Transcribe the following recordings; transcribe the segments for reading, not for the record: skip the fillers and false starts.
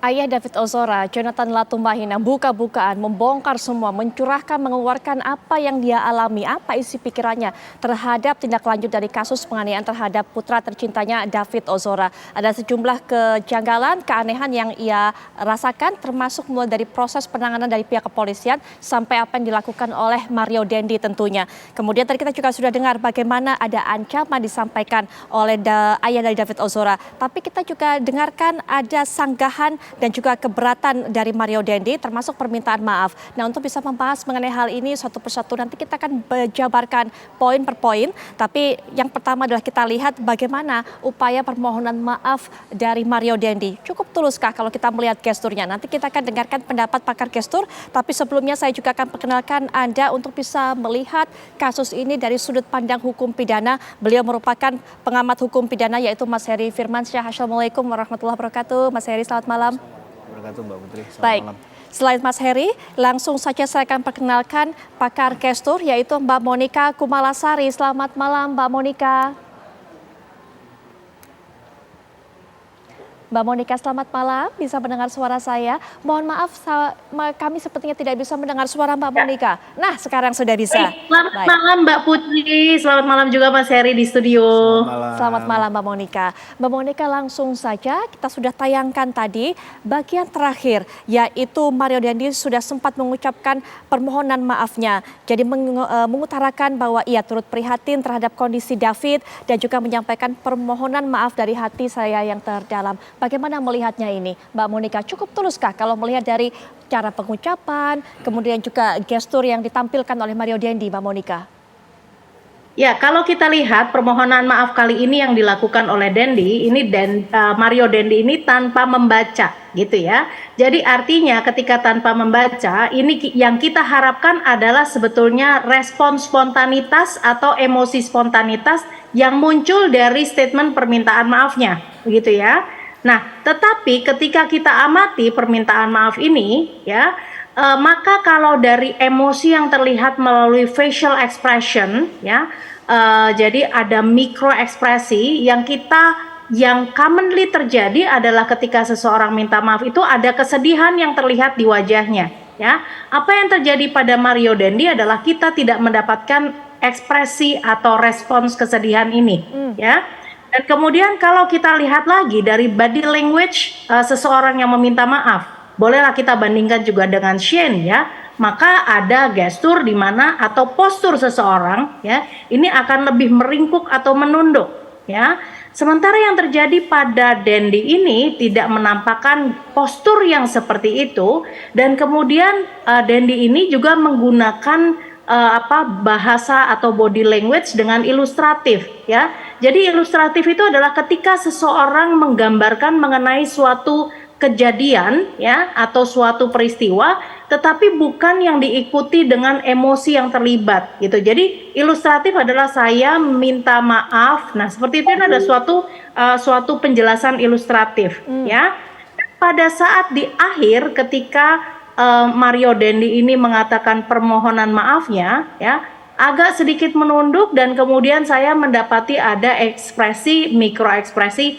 Ayah David Ozora, Jonathan Latumahina, buka-bukaan, membongkar semua, mencurahkan, mengeluarkan apa yang dia alami, apa isi pikirannya terhadap tindak lanjut dari kasus penganiayaan terhadap putra tercintanya David Ozora. Ada sejumlah kejanggalan, keanehan yang ia rasakan, termasuk mulai dari proses penanganan dari pihak kepolisian sampai apa yang dilakukan oleh Mario Dendi tentunya. Kemudian tadi kita juga sudah dengar bagaimana ada ancaman disampaikan oleh ayah dari David Ozora. Tapi kita juga dengarkan ada sanggahan dan juga keberatan dari Mario Dendi termasuk permintaan maaf. Nah, untuk bisa membahas mengenai hal ini satu persatu nanti kita akan jabarkan poin per poin. Tapi yang pertama adalah kita lihat bagaimana upaya permohonan maaf dari Mario Dendi. Cukup tuluskah kalau kita melihat gesturnya? Nanti kita akan dengarkan pendapat pakar gestur. Tapi sebelumnya saya juga akan perkenalkan Anda untuk bisa melihat kasus ini dari sudut pandang hukum pidana. Beliau merupakan pengamat hukum pidana yaitu Mas Heri Firmansyah. Assalamualaikum warahmatullahi wabarakatuh. Mas Heri, selamat malam. Mbak Putri. Baik, selain Mas Heri, langsung saja saya akan perkenalkan pakar gestur yaitu Mbak Monika Kumalasari. Selamat malam Mbak Monika. Mbak Monika, selamat malam. Bisa mendengar suara saya? Mohon maaf, kami sepertinya tidak bisa mendengar suara Mbak Monika. Nah, sekarang sudah bisa. Selamat malam Mbak Putri, selamat malam juga Mas Heri di studio. Selamat malam Mbak Monika. Mbak Monika, langsung saja kita sudah tayangkan tadi bagian terakhir, yaitu Mario Dendi sudah sempat mengucapkan permohonan maafnya. Jadi mengutarakan bahwa ia turut prihatin terhadap kondisi David dan juga menyampaikan permohonan maaf dari hati saya yang terdalam. Bagaimana melihatnya ini, Mbak Monika? Cukup tuluskah kalau melihat dari cara pengucapan, kemudian juga gestur yang ditampilkan oleh Mario Dendi, Mbak Monika? Ya, kalau kita lihat permohonan maaf kali ini yang dilakukan oleh Dendi, ini Mario Dendi ini tanpa membaca, gitu ya. Jadi artinya ketika tanpa membaca, ini yang kita harapkan adalah sebetulnya respon spontanitas atau emosi spontanitas yang muncul dari statement permintaan maafnya, begitu ya. Nah, tetapi ketika kita amati permintaan maaf ini, ya, maka kalau dari emosi yang terlihat melalui facial expression, ya, jadi ada mikro ekspresi yang commonly terjadi adalah ketika seseorang minta maaf itu ada kesedihan yang terlihat di wajahnya, ya. Apa yang terjadi pada Mario Dendi adalah kita tidak mendapatkan ekspresi atau respons kesedihan ini, ya. Dan kemudian kalau kita lihat lagi dari body language seseorang yang meminta maaf, bolehlah kita bandingkan juga dengan Shane, ya. Maka ada gestur di mana atau postur seseorang, ya, ini akan lebih meringkuk atau menunduk, ya. Sementara yang terjadi pada Dendi ini tidak menampakkan postur yang seperti itu, dan kemudian Dendi ini juga menggunakan bahasa atau body language dengan ilustratif, ya. Jadi ilustratif itu adalah ketika seseorang menggambarkan mengenai suatu kejadian, ya, atau suatu peristiwa, tetapi bukan yang diikuti dengan emosi yang terlibat, gitu. Jadi ilustratif adalah saya minta maaf. Nah, seperti itu ada suatu penjelasan ilustratif, ya. Pada saat di akhir ketika Mario Dendi ini mengatakan permohonan maafnya, ya, agak sedikit menunduk dan kemudian saya mendapati ada ekspresi mikro ekspresi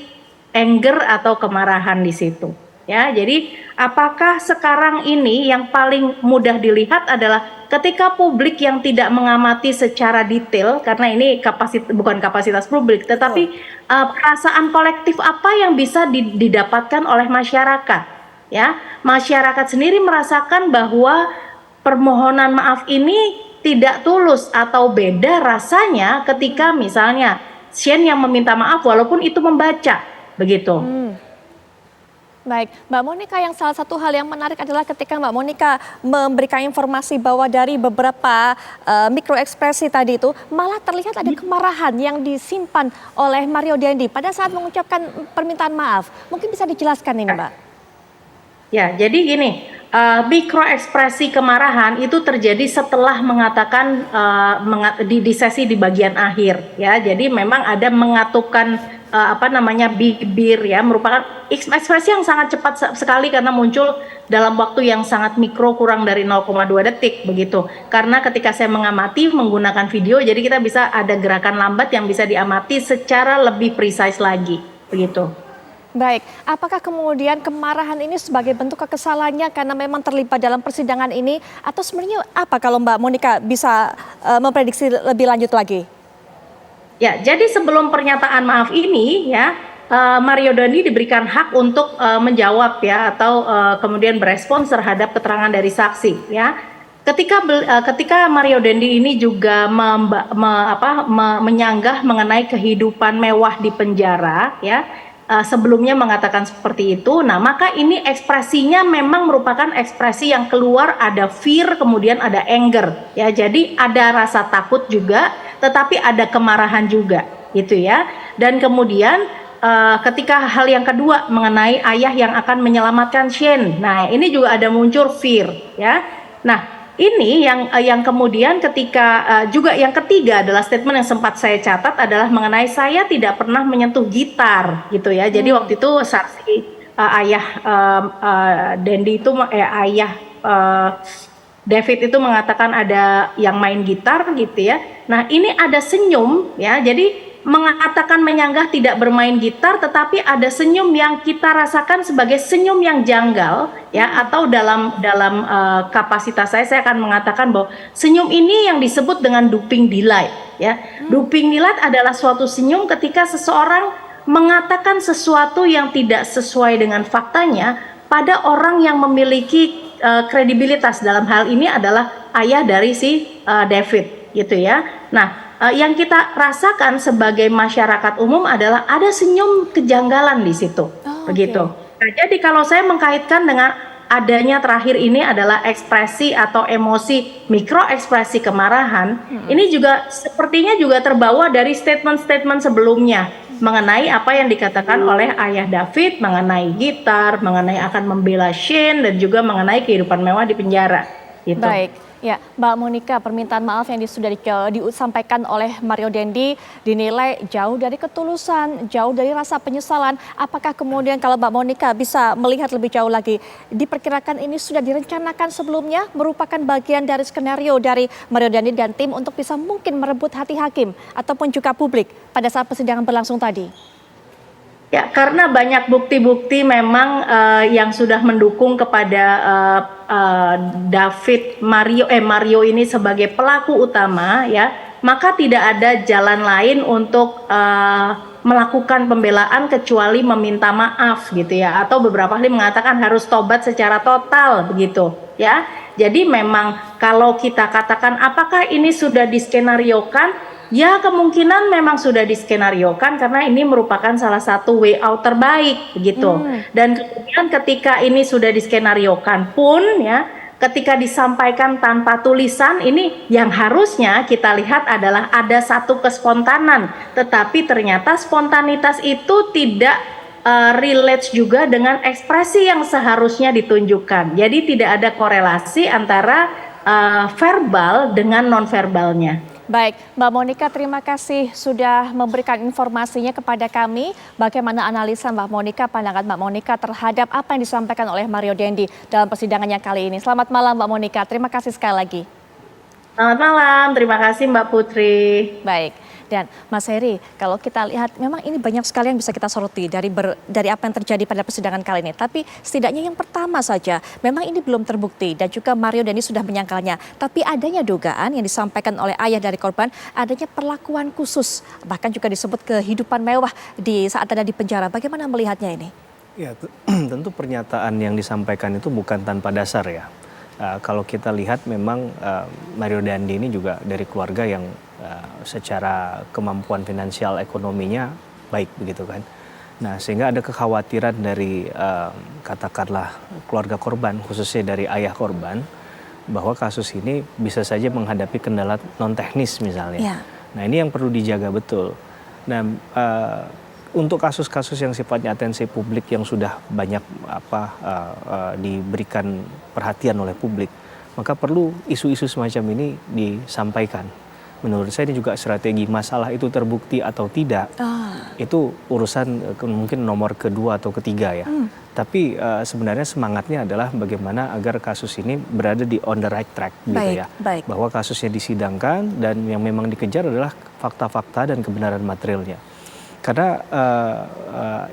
anger atau kemarahan di situ, ya. Jadi apakah sekarang ini yang paling mudah dilihat adalah ketika publik yang tidak mengamati secara detail, karena ini bukan kapasitas publik, tetapi perasaan kolektif apa yang bisa didapatkan oleh masyarakat, ya. Masyarakat sendiri merasakan bahwa permohonan maaf ini tidak tulus atau beda rasanya ketika misalnya Shane yang meminta maaf walaupun itu membaca, begitu. Baik, Mbak Monika, yang salah satu hal yang menarik adalah ketika Mbak Monika memberikan informasi bahwa dari beberapa mikro ekspresi tadi itu malah terlihat ada kemarahan yang disimpan oleh Mario Dendi pada saat mengucapkan permintaan maaf. Mungkin bisa dijelaskan ini, Mbak? Ya, jadi gini, mikro ekspresi kemarahan itu terjadi setelah mengatakan di sesi di bagian akhir, ya. Jadi memang ada mengatupkan bibir, ya, merupakan ekspresi yang sangat cepat sekali karena muncul dalam waktu yang sangat mikro, kurang dari 0,2 detik begitu. Karena ketika saya mengamati menggunakan video, jadi kita bisa ada gerakan lambat yang bisa diamati secara lebih precise lagi, begitu. Baik, apakah kemudian kemarahan ini sebagai bentuk kekesalannya karena memang terlibat dalam persidangan ini, atau sebenarnya apa kalau Mbak Monika bisa memprediksi lebih lanjut lagi? Ya, jadi sebelum pernyataan maaf ini ya, Mario Dandi diberikan hak untuk menjawab ya, atau kemudian berespons terhadap keterangan dari saksi ya. Ketika Mario Dandi ini juga menyanggah mengenai kehidupan mewah di penjara ya, sebelumnya mengatakan seperti itu. Nah, maka ini ekspresinya memang merupakan ekspresi yang keluar, ada fear, kemudian ada anger ya. Jadi ada rasa takut juga, tetapi ada kemarahan juga gitu ya. Dan kemudian ketika hal yang kedua mengenai ayah yang akan menyelamatkan Shane, nah ini juga ada muncul fear ya. Nah, ini yang kemudian ketika juga yang ketiga adalah statement yang sempat saya catat adalah mengenai saya tidak pernah menyentuh gitar gitu ya. Jadi waktu itu saksi ayah Dendi itu ayah David itu mengatakan ada yang main gitar gitu ya. Nah, ini ada senyum ya. Jadi mengatakan menyanggah tidak bermain gitar, tetapi ada senyum yang kita rasakan sebagai senyum yang janggal ya, atau dalam kapasitas saya akan mengatakan bahwa senyum ini yang disebut dengan duping delight ya. Duping delight adalah suatu senyum ketika seseorang mengatakan sesuatu yang tidak sesuai dengan faktanya pada orang yang memiliki kredibilitas. Dalam hal ini adalah ayah dari si David gitu ya. Nah, yang kita rasakan sebagai masyarakat umum adalah ada senyum kejanggalan di situ, begitu. Nah, jadi kalau saya mengkaitkan dengan adanya terakhir ini adalah ekspresi atau emosi, mikro ekspresi kemarahan, ini juga sepertinya juga terbawa dari statement-statement sebelumnya mengenai apa yang dikatakan oleh ayah David mengenai gitar, mengenai akan membela Shane, dan juga mengenai kehidupan mewah di penjara. Gitu. Baik. Ya, Mbak Monika, permintaan maaf yang sudah disampaikan oleh Mario Dendi dinilai jauh dari ketulusan, jauh dari rasa penyesalan. Apakah kemudian kalau Mbak Monika bisa melihat lebih jauh lagi, diperkirakan ini sudah direncanakan sebelumnya, merupakan bagian dari skenario dari Mario Dendi dan tim untuk bisa mungkin merebut hati hakim ataupun juga publik pada saat persidangan berlangsung tadi? Ya, karena banyak bukti-bukti memang yang sudah mendukung kepada Mario ini sebagai pelaku utama ya, maka tidak ada jalan lain untuk melakukan pembelaan kecuali meminta maaf gitu ya, atau beberapa kali mengatakan harus tobat secara total begitu ya. Jadi memang kalau kita katakan apakah ini sudah diskenariokan, ya kemungkinan memang sudah diskenariokan karena ini merupakan salah satu way out terbaik begitu. Dan kemudian ketika ini sudah diskenariokan pun ya, ketika disampaikan tanpa tulisan, ini yang harusnya kita lihat adalah ada satu kespontanan, tetapi ternyata spontanitas itu tidak relate juga dengan ekspresi yang seharusnya ditunjukkan. Jadi tidak ada korelasi antara verbal dengan non-verbalnya. Baik, Mbak Monika, terima kasih sudah memberikan informasinya kepada kami. Bagaimana analisa Mbak Monika, pandangan Mbak Monika terhadap apa yang disampaikan oleh Mario Dendi dalam persidangan yang kali ini. Selamat malam Mbak Monika, terima kasih sekali lagi. Selamat malam, terima kasih Mbak Putri. Baik. Dan Mas Heri, kalau kita lihat memang ini banyak sekali yang bisa kita soroti dari apa yang terjadi pada persidangan kali ini. Tapi setidaknya yang pertama saja, memang ini belum terbukti dan juga Mario Dendi sudah menyangkalnya. Tapi adanya dugaan yang disampaikan oleh ayah dari korban, adanya perlakuan khusus, bahkan juga disebut kehidupan mewah di saat ada di penjara. Bagaimana melihatnya ini? Ya, tentu pernyataan yang disampaikan itu bukan tanpa dasar ya. Kalau kita lihat memang Mario Dandi ini juga dari keluarga yang secara kemampuan finansial ekonominya baik begitu kan. Nah, sehingga ada kekhawatiran dari katakanlah keluarga korban, khususnya dari ayah korban, bahwa kasus ini bisa saja menghadapi kendala non teknis misalnya. Ya. Nah, ini yang perlu dijaga betul. Nah, untuk kasus-kasus yang sifatnya atensi publik yang sudah banyak diberikan perhatian oleh publik, maka perlu isu-isu semacam ini disampaikan. Menurut saya ini juga strategi. Masalah itu terbukti atau tidak, itu urusan mungkin nomor kedua atau ketiga ya. Tapi sebenarnya semangatnya adalah bagaimana agar kasus ini berada di on the right track gitu ya. Bahwa kasusnya disidangkan dan yang memang dikejar adalah fakta-fakta dan kebenaran materialnya. Karena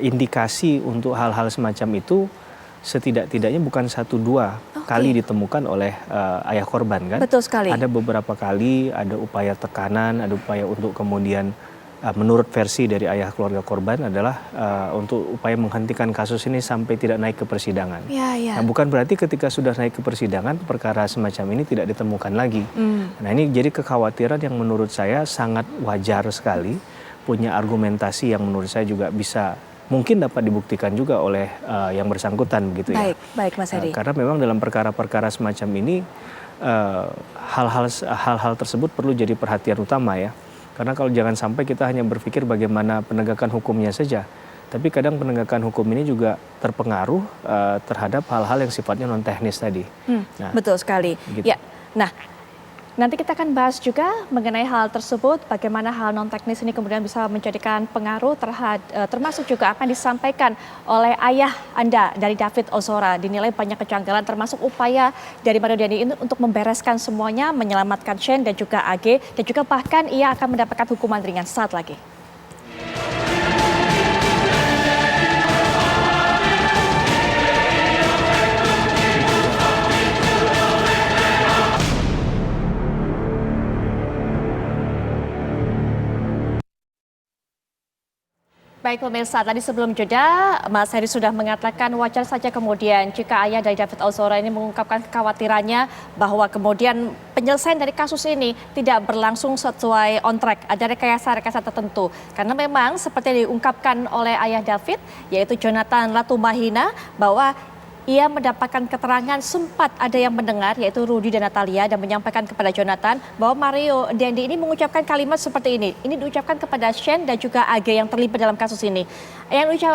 indikasi untuk hal-hal semacam itu setidak-tidaknya bukan 1-2 kali ditemukan oleh ayah korban kan. Betul sekali. Ada beberapa kali, ada upaya tekanan, ada upaya untuk kemudian menurut versi dari ayah keluarga korban adalah untuk upaya menghentikan kasus ini sampai tidak naik ke persidangan. Ya. Nah, bukan berarti ketika sudah naik ke persidangan perkara semacam ini tidak ditemukan lagi. Nah, ini jadi kekhawatiran yang menurut saya sangat wajar sekali, punya argumentasi yang menurut saya juga bisa mungkin dapat dibuktikan juga oleh yang bersangkutan begitu ya. Baik Mas Heri. Karena memang dalam perkara-perkara semacam ini hal-hal tersebut perlu jadi perhatian utama ya. Karena kalau jangan sampai kita hanya berpikir bagaimana penegakan hukumnya saja, tapi kadang penegakan hukum ini juga terpengaruh terhadap hal-hal yang sifatnya non teknis tadi. Nah, betul sekali. Gitu. Ya, nah nanti kita akan bahas juga mengenai hal tersebut, bagaimana hal non teknis ini kemudian bisa menjadikan pengaruh termasuk juga akan disampaikan oleh ayah Anda dari David Ozora, dinilai banyak kejanggalan termasuk upaya dari Mario Dandi ini untuk membereskan semuanya, menyelamatkan Shane dan juga AG, dan juga bahkan ia akan mendapatkan hukuman ringan saat lagi. Baik pemirsa, tadi sebelum jeda Mas Heri sudah mengatakan wajar saja kemudian jika ayah dari David Ozora ini mengungkapkan kekhawatirannya bahwa kemudian penyelesaian dari kasus ini tidak berlangsung sesuai on track, ada rekayasa-rekayasa tertentu. Karena memang seperti yang diungkapkan oleh ayah David, yaitu Jonathan Latumahina, bahwa ia mendapatkan keterangan sempat ada yang mendengar yaitu Rudy dan Natalia dan menyampaikan kepada Jonathan bahwa Mario Dandi ini mengucapkan kalimat seperti ini. Ini diucapkan kepada Shane dan juga AG yang terlibat dalam kasus ini.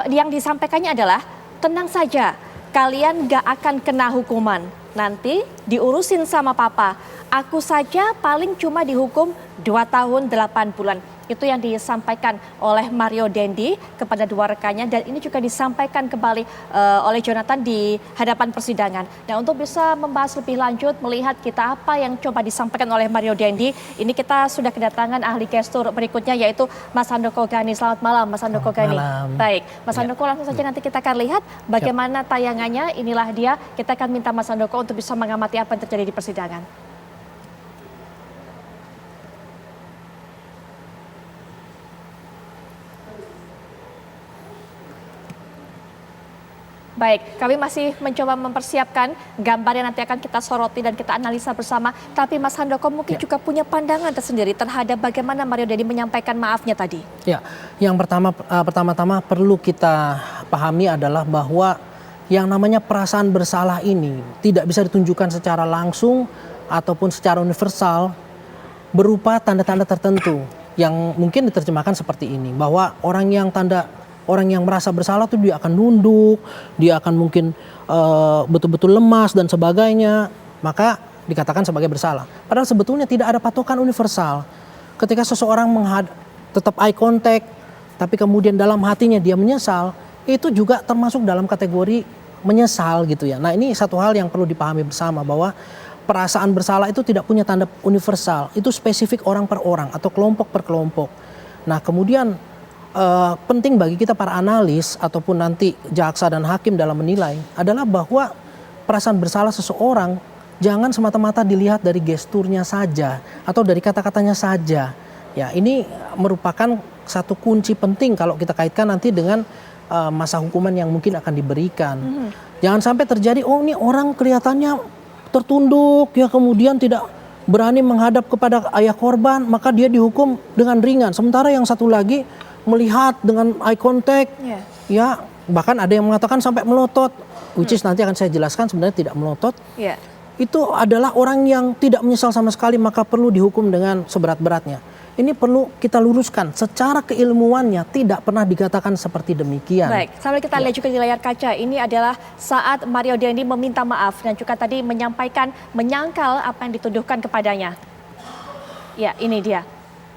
Yang disampaikannya adalah tenang saja, kalian gak akan kena hukuman. Nanti diurusin sama papa. Aku saja paling cuma dihukum 2 tahun 8 bulan. Itu yang disampaikan oleh Mario Dandi kepada dua rekannya dan ini juga disampaikan kembali oleh Jonathan di hadapan persidangan. Nah, untuk bisa membahas lebih lanjut melihat kita apa yang coba disampaikan oleh Mario Dandi, ini kita sudah kedatangan ahli gestur berikutnya yaitu Mas Handoko Gani. Selamat malam Mas Handoko Gani. Baik, Mas Handoko langsung saja nanti kita akan lihat bagaimana tayangannya. Inilah dia, kita akan minta Mas Handoko untuk bisa mengamati apa yang terjadi di persidangan. Baik, kami masih mencoba mempersiapkan gambar yang nanti akan kita soroti dan kita analisa bersama. Tapi Mas Handoko mungkin juga punya pandangan tersendiri terhadap bagaimana Mario Dandi menyampaikan maafnya tadi. Ya, yang pertama-tama perlu kita pahami adalah bahwa yang namanya perasaan bersalah ini tidak bisa ditunjukkan secara langsung ataupun secara universal berupa tanda-tanda tertentu yang mungkin diterjemahkan seperti ini, bahwa orang yang merasa bersalah tuh dia akan nunduk, dia akan mungkin betul-betul lemas dan sebagainya, maka dikatakan sebagai bersalah. Padahal sebetulnya tidak ada patokan universal. Ketika seseorang tetap eye contact, tapi kemudian dalam hatinya dia menyesal, itu juga termasuk dalam kategori menyesal gitu ya. Nah, ini satu hal yang perlu dipahami bersama, bahwa perasaan bersalah itu tidak punya tanda universal, itu spesifik orang per orang atau kelompok per kelompok. Nah, kemudian penting bagi kita para analis ataupun nanti jaksa dan hakim dalam menilai adalah bahwa perasaan bersalah seseorang jangan semata-mata dilihat dari gesturnya saja atau dari kata-katanya saja. Ya, ini merupakan satu kunci penting kalau kita kaitkan nanti dengan masa hukuman yang mungkin akan diberikan. Jangan sampai terjadi, oh ini orang kelihatannya tertunduk ya, kemudian tidak berani menghadap kepada ayah korban, maka dia dihukum dengan ringan. Sementara yang satu lagi melihat dengan eye contact, ya bahkan ada yang mengatakan sampai melotot, which is nanti akan saya jelaskan sebenarnya tidak melotot. Itu adalah orang yang tidak menyesal sama sekali, maka perlu dihukum dengan seberat-beratnya. Ini perlu kita luruskan, secara keilmuannya tidak pernah dikatakan seperti demikian. Baik, sambil kita lihat juga di layar kaca, ini adalah saat Mario Dandi meminta maaf dan juga tadi menyampaikan, menyangkal apa yang dituduhkan kepadanya. Ya, ini dia.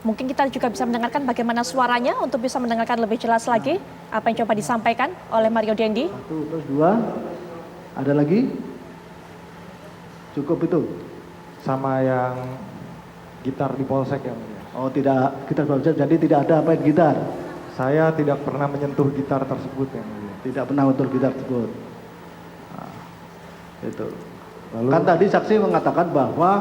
Mungkin kita juga bisa mendengarkan bagaimana suaranya untuk bisa mendengarkan lebih jelas lagi apa yang coba disampaikan oleh Mario Dandi. 1, terus 2, ada lagi? Cukup itu? Sama yang gitar di polsek yang mulia? Oh tidak, gitar polsek, jadi tidak ada apa gitar? Saya tidak pernah menyentuh gitar tersebut yang mulia. Tidak pernah menyentuh gitar tersebut. Nah, itu. Lalu Kan tadi saksi mengatakan bahwa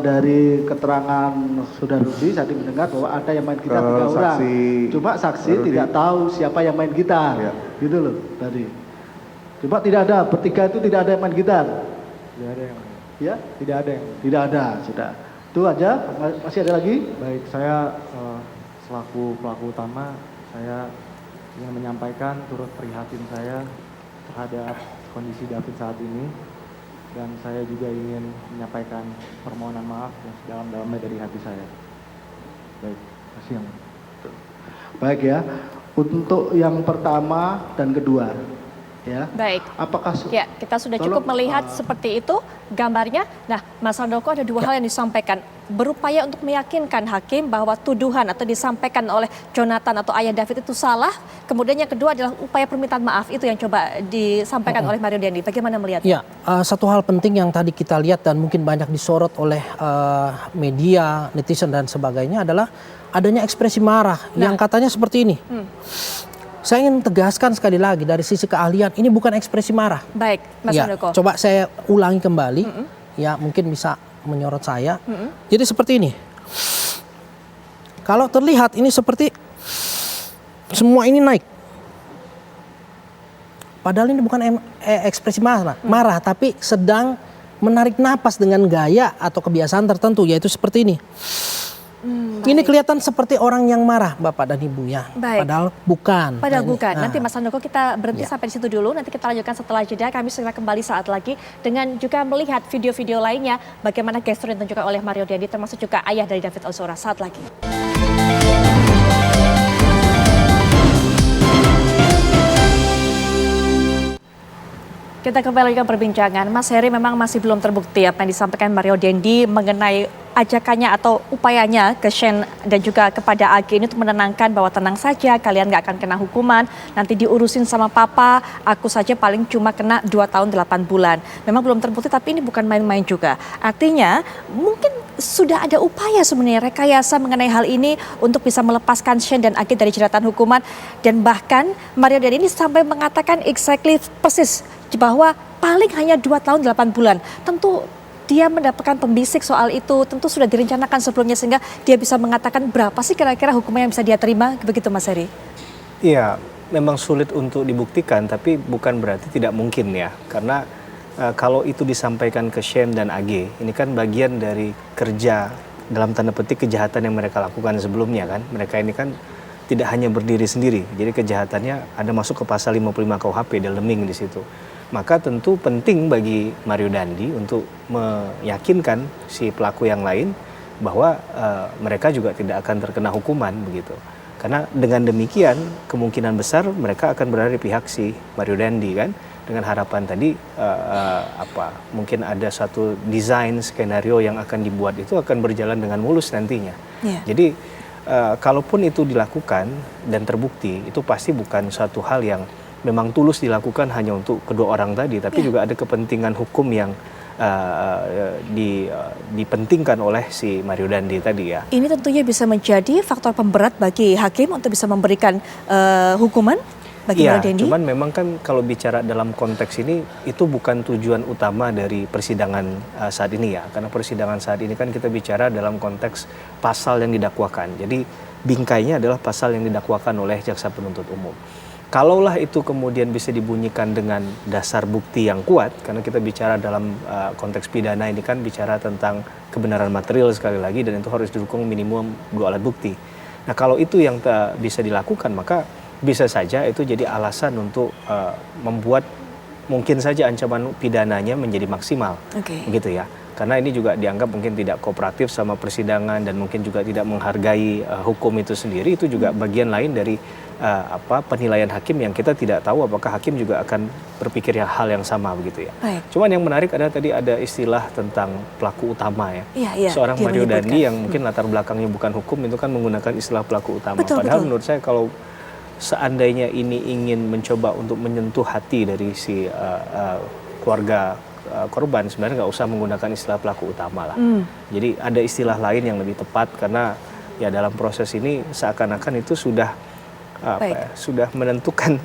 dari keterangan Saudara Rudi tadi mendengar bahwa ada yang main gitar 3 orang. Cuma saksi Rudi tidak tahu siapa yang main gitar. Iya. Gitu loh tadi. Cuma tidak ada, bertiga itu tidak ada yang main gitar. tidak ada yang Ya? tidak ada yang Tidak ada, sudah. Itu aja. Masih ada lagi? baik. Saya selaku pelaku utama, saya ingin menyampaikan turut prihatin saya terhadap kondisi David saat ini, dan saya juga ingin menyampaikan permohonan maaf yang sedalam-dalamnya dari hati saya. Baik, terima kasih yang mulia. Baik ya. Untuk yang pertama dan kedua, ya. Baik. Apakah Ya, kita sudah cukup Tolong, melihat seperti itu gambarnya. Nah, Mas Handoko ada 2 hal yang disampaikan. Berupaya untuk meyakinkan hakim bahwa tuduhan atau disampaikan oleh Jonathan atau ayah David itu salah. Kemudian yang kedua adalah upaya permintaan maaf, itu yang coba disampaikan oleh Mario Dandi. Bagaimana melihatnya? Ya, satu hal penting yang tadi kita lihat dan mungkin banyak disorot oleh media, netizen dan sebagainya adalah adanya ekspresi marah yang katanya seperti ini. Saya ingin tegaskan sekali lagi dari sisi keahlian, ini bukan ekspresi marah. Baik, Mas Ya, Handoko. coba saya ulangi kembali, ya mungkin bisa menyorot saya. Jadi seperti ini. Kalau terlihat ini seperti semua ini naik. Padahal ini bukan ekspresi marah, tapi sedang menarik napas dengan gaya atau kebiasaan tertentu, yaitu seperti ini. Ini kelihatan seperti orang yang marah, Bapak dan Ibu ya. Baik. Padahal bukan. Padahal Nah, ini. bukan. Nah. Nanti Mas Handoko kita berhenti Ya. sampai di situ dulu. Nanti kita lanjutkan setelah jeda. Kami segera kembali saat lagi dengan juga melihat video-video lainnya bagaimana gestur yang ditunjukkan oleh Mario Dandi termasuk juga ayah dari David Ozora saat lagi. Kita kembali ke perbincangan. Mas Heri, memang masih belum terbukti apa yang disampaikan Mario Dandi mengenai ajakannya atau upayanya ke Shane dan juga kepada AG ini untuk menenangkan bahwa tenang saja, kalian nggak akan kena hukuman, nanti diurusin sama papa, aku saja paling cuma kena 2 tahun 8 bulan. Memang belum terbukti, tapi ini bukan main-main juga. Artinya mungkin sudah ada upaya sebenarnya rekayasa mengenai hal ini untuk bisa melepaskan Shane dan AG dari jeratan hukuman, dan bahkan Mario Dandi ini sampai mengatakan exactly persis bahwa paling hanya 2 tahun 8 bulan. Tentu dia mendapatkan pembisik soal itu, tentu sudah direncanakan sebelumnya sehingga dia bisa mengatakan berapa sih kira-kira hukuman yang bisa dia terima, begitu Mas Heri? Iya, memang sulit untuk dibuktikan, tapi bukan berarti tidak mungkin ya. Karena kalau itu disampaikan ke Shane dan AG, ini kan bagian dari kerja dalam tanda petik kejahatan yang mereka lakukan sebelumnya kan. Mereka ini kan tidak hanya berdiri sendiri, jadi kejahatannya ada masuk ke pasal 55 KUHP, ada lemming di situ. Maka tentu penting bagi Mario Dandi untuk meyakinkan si pelaku yang lain bahwa mereka juga tidak akan terkena hukuman begitu. Karena dengan demikian kemungkinan besar mereka akan berada di pihak si Mario Dandi kan, dengan harapan tadi mungkin ada satu desain skenario yang akan dibuat itu akan berjalan dengan mulus nantinya. Yeah. Jadi kalaupun itu dilakukan dan terbukti, itu pasti bukan suatu hal yang memang tulus dilakukan hanya untuk kedua orang tadi, tapi juga ada kepentingan hukum yang dipentingkan oleh si Mario Dandi tadi ya. Ini tentunya bisa menjadi faktor pemberat bagi hakim untuk bisa memberikan hukuman bagi Mario Dandi. Cuman memang kan kalau bicara dalam konteks ini itu bukan tujuan utama dari persidangan saat ini ya, karena persidangan saat ini kan kita bicara dalam konteks pasal yang didakwakan. Jadi bingkainya adalah pasal yang didakwakan oleh jaksa penuntut umum. Kalaulah itu kemudian bisa dibunyikan dengan dasar bukti yang kuat, karena kita bicara dalam konteks pidana ini kan bicara tentang kebenaran material sekali lagi, dan itu harus didukung minimum 2 alat bukti. Nah kalau itu yang bisa dilakukan, maka bisa saja itu jadi alasan untuk membuat mungkin saja ancaman pidananya menjadi maksimal, begitu ya. Karena ini juga dianggap mungkin tidak kooperatif sama persidangan dan mungkin juga tidak menghargai hukum itu sendiri. Itu juga bagian lain dari penilaian hakim yang kita tidak tahu apakah hakim juga akan berpikir hal yang sama begitu ya. Baik. Cuman yang menarik adalah tadi ada istilah tentang pelaku utama ya. Iya, Seorang dia Mario menyebutkan. Dandi yang mungkin latar belakangnya bukan hukum itu kan menggunakan istilah pelaku utama. Betul, Padahal betul. menurut saya kalau seandainya ini ingin mencoba untuk menyentuh hati dari si keluarga korban, sebenarnya nggak usah menggunakan istilah pelaku utama lah. Jadi ada istilah lain yang lebih tepat, karena ya dalam proses ini seakan-akan itu sudah sudah menentukan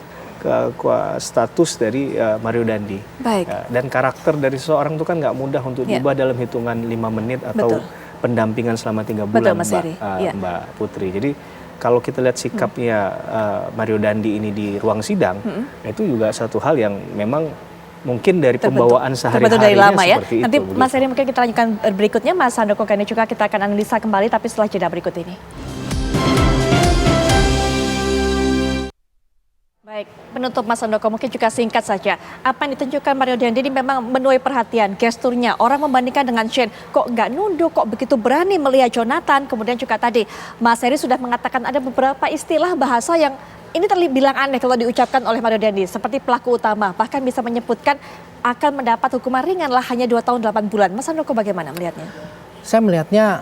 status dari Mario Dandi. Baik. Dan karakter dari seseorang itu kan nggak mudah untuk diubah dalam hitungan 5 menit atau pendampingan selama 3 bulan, Mas Heri. Mbak Putri. Jadi kalau kita lihat sikapnya Mario Dandi ini di ruang sidang, itu juga satu hal yang memang mungkin dari pembawaan dari lama sehari-harinya ya. seperti Nanti itu. Mas Heri mungkin kita lanjutkan berikutnya. Mas Handoko Gani juga kita akan analisa kembali tapi setelah jeda berikut ini. Baik, penutup Mas Handoko mungkin juga singkat saja. Apa yang ditunjukkan Mario Dandi ini memang menuai perhatian, gesturnya. Orang membandingkan dengan Shane, kok nggak nunduk, kok begitu berani melihat Jonathan. Kemudian juga tadi Mas Heri sudah mengatakan ada beberapa istilah bahasa yang ini terbilang aneh kalau diucapkan oleh Mario Dandi. Seperti pelaku utama, bahkan bisa menyebutkan akan mendapat hukuman ringan lah hanya 2 tahun 8 bulan. Mas Handoko bagaimana melihatnya? Saya melihatnya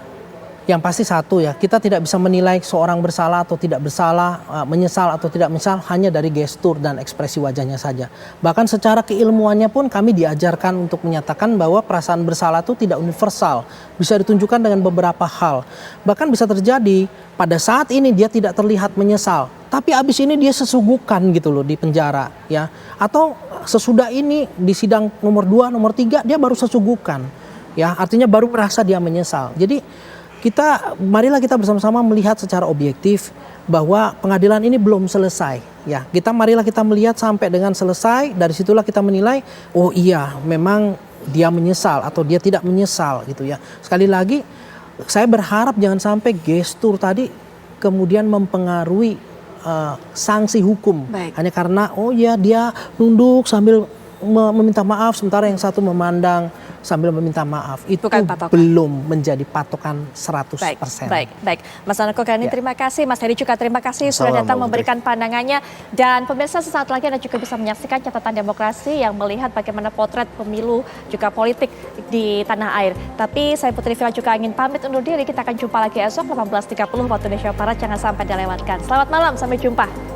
yang pasti satu ya, kita tidak bisa menilai seorang bersalah atau tidak bersalah, menyesal atau tidak menyesal hanya dari gestur dan ekspresi wajahnya saja. Bahkan secara keilmuannya pun kami diajarkan untuk menyatakan bahwa perasaan bersalah itu tidak universal, bisa ditunjukkan dengan beberapa hal. Bahkan bisa terjadi pada saat ini dia tidak terlihat menyesal, tapi abis ini dia sesugukan gitu loh di penjara ya. Atau sesudah ini di sidang nomor 2, nomor 3 dia baru sesugukan ya, artinya baru merasa dia menyesal. Jadi marilah kita bersama-sama melihat secara objektif bahwa pengadilan ini belum selesai ya. Marilah kita melihat sampai dengan selesai, dari situlah kita menilai oh iya memang dia menyesal atau dia tidak menyesal gitu ya. Sekali lagi saya berharap jangan sampai gestur tadi kemudian mempengaruhi sanksi hukum. Baik. Hanya karena oh ya dia nunduk sambil meminta maaf sementara yang satu memandang sambil meminta maaf. Itu belum menjadi patokan 100%. Baik. Mas Handoko Gani terima kasih, Mas Heri juga terima kasih sudah datang memberikan pandangannya. Dan pemirsa sesaat lagi Anda juga bisa menyaksikan catatan demokrasi yang melihat bagaimana potret pemilu juga politik di tanah air. Tapi saya Putri Villa juga ingin pamit undur diri. Kita akan jumpa lagi esok 18.30 waktu Indonesia Barat. Jangan sampai dilewatkan. Selamat malam, sampai jumpa.